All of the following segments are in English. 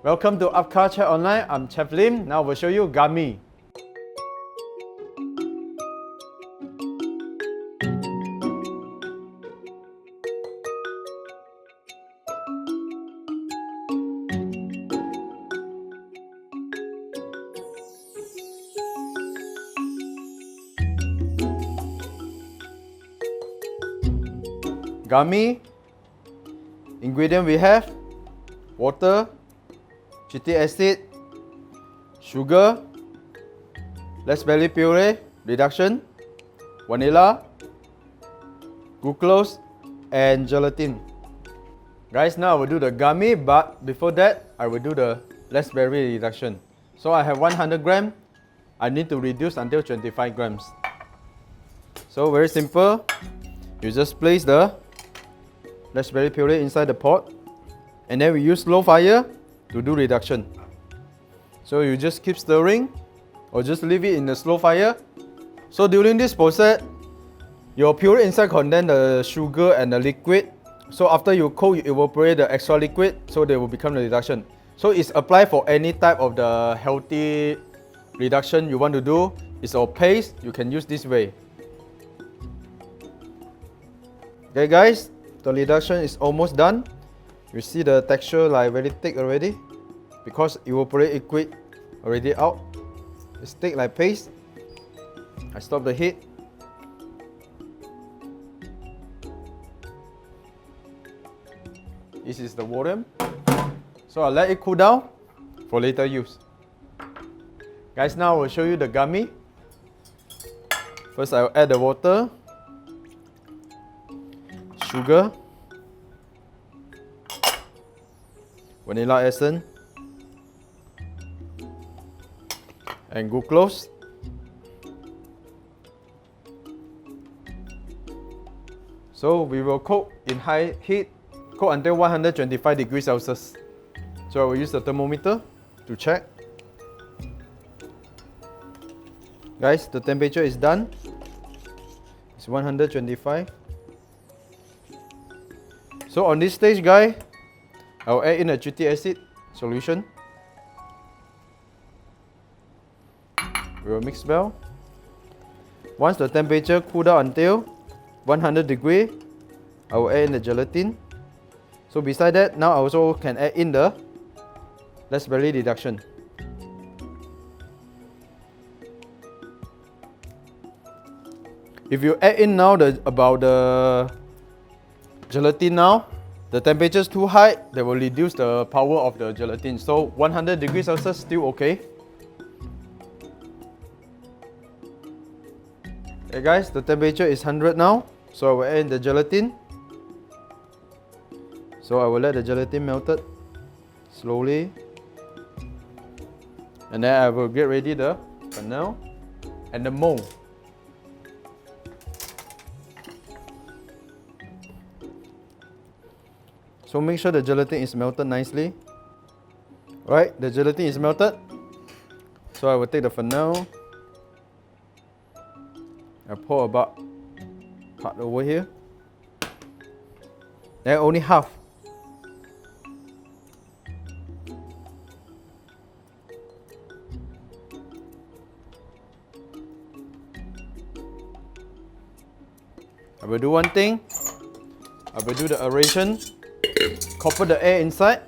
Welcome to APCA Chat Online. I'm Chef Lim. Now we'll show you gummy. Gummy ingredient we have water, citric acid, sugar, raspberry puree, reduction, vanilla, glucose, and gelatin. Guys, now I will do the gummy, but before that, I will do the raspberry reduction. So I have 100 grams. I need to reduce until 25 grams. So very simple. You just place the raspberry puree inside the pot, and then we use low fire to do reduction. So you just keep stirring or just leave it in the slow fire. So during this process, your puree inside contain the sugar and the liquid. So after you cook, you evaporate the extra liquid, so they will become the reduction. So it's applied for any type of the healthy reduction you want to do. It's a paste, you can use this way. Okay guys, the reduction is almost done. You see the texture like very thick already because evaporate liquid already out. It's thick like paste. I stop the heat. This is the water. So I'll let it cool down for later use. Guys, now I will show you the gummy. First I'll add the water, sugar, vanilla essence, and glucose. So we will cook in high heat, cook until 125 degrees Celsius. So I will use the thermometer to check. Guys, the temperature is done. It's 125. So on this stage, guys, I'll add in a citric acid solution. We will mix well. Once the temperature cool down until 100 degrees, I will add in the gelatin. So beside that, now I also can add in the raspberry reduction. If you add in now about the gelatin now, the temperature is too high, they will reduce the power of the gelatin. So 100 degrees Celsius still okay. Okay guys, the temperature is 100 now. So I will add in the gelatin. So I will let the gelatin melted slowly. And then I will get ready the funnel and the mold. So make sure the gelatin is melted nicely. Right, the gelatin is melted. So I will take the funnel. I pour about part over here. Then only half. I will do one thing. I will do the aeration. Copper the air inside.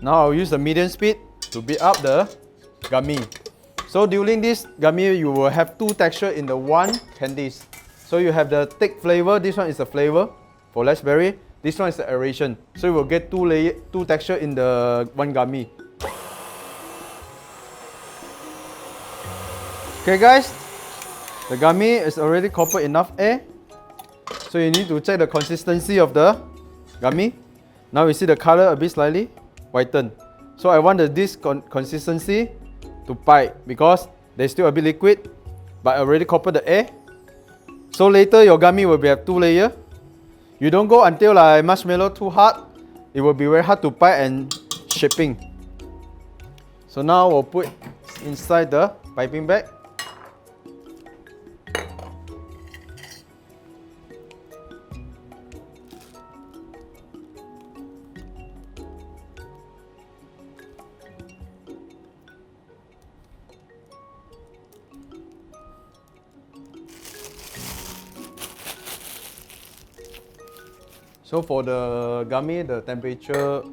Now I'll use the medium speed to beat up the gummy. So during this gummy, you will have two textures in the one candies. So you have the thick flavor. This one is the flavor for raspberry. This one is the aeration. So you will get two texture in the one gummy. Okay guys, the gummy is already covered enough air. So you need to check the consistency of the gummy. Now you see the color a bit slightly whitened. So I want this consistency to pipe because there's still a bit liquid, but I already covered the air. So later your gummy will have two layers. You don't go until like marshmallow too hard. It will be very hard to pipe and shaping. So now we'll put inside the piping bag. So for the gummy, the temperature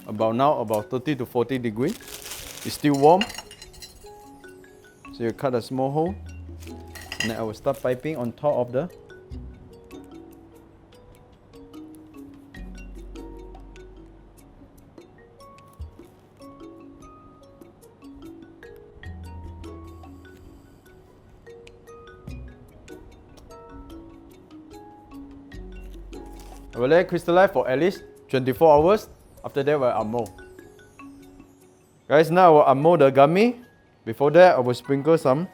about 30 to 40 degrees. It's still warm. So you cut a small hole, and then I will start piping on top of the I will let it crystallize for at least 24 hours. After that, we'll unmold. Guys, now I will unmold the gummy. Before that, I will sprinkle some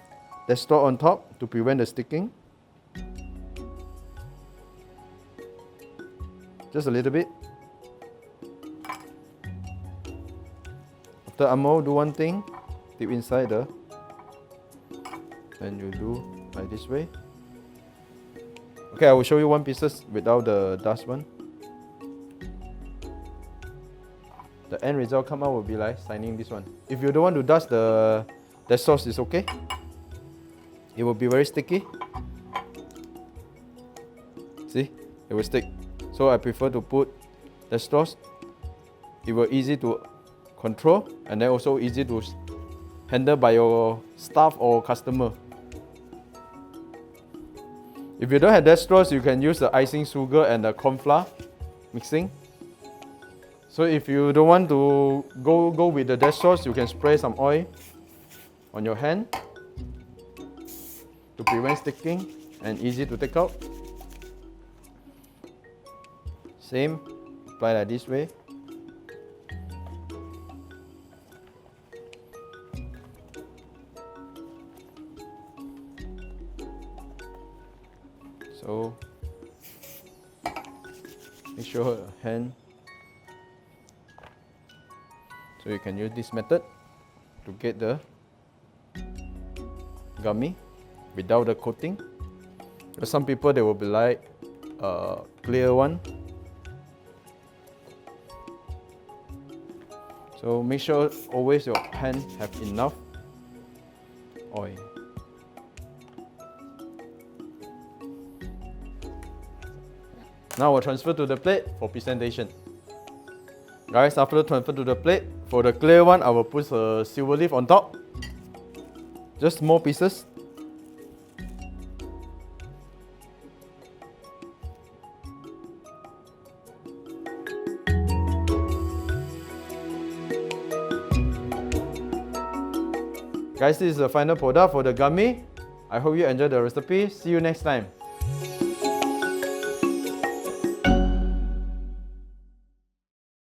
Dextrose on top to prevent the sticking. Just a little bit. After unmold, do one thing. Dip inside the, and you do like this way. Okay, I will show you one pieces without the dust one. The end result come out will be like signing this one. If you don't want to dust the sauce, is okay. It will be very sticky. See, it will stick. So I prefer to put the sauce. It will easy to control and then also easy to handle by your staff or customer. If you don't have dextrose, you can use the icing sugar and the corn flour mixing. So if you don't want to go with the dextrose, you can spray some oil on your hand to prevent sticking and easy to take out. Same, apply like this way. So make sure your hand. So you can use this method to get the gummy without the coating. Some people they will be like clear one. So make sure always your hand have enough oil. Now we'll transfer to the plate for presentation. Guys, after transfer to the plate, for the clear one, I will put a silver leaf on top. Just small pieces. Guys, this is the final product for the gummy. I hope you enjoyed the recipe. See you next time.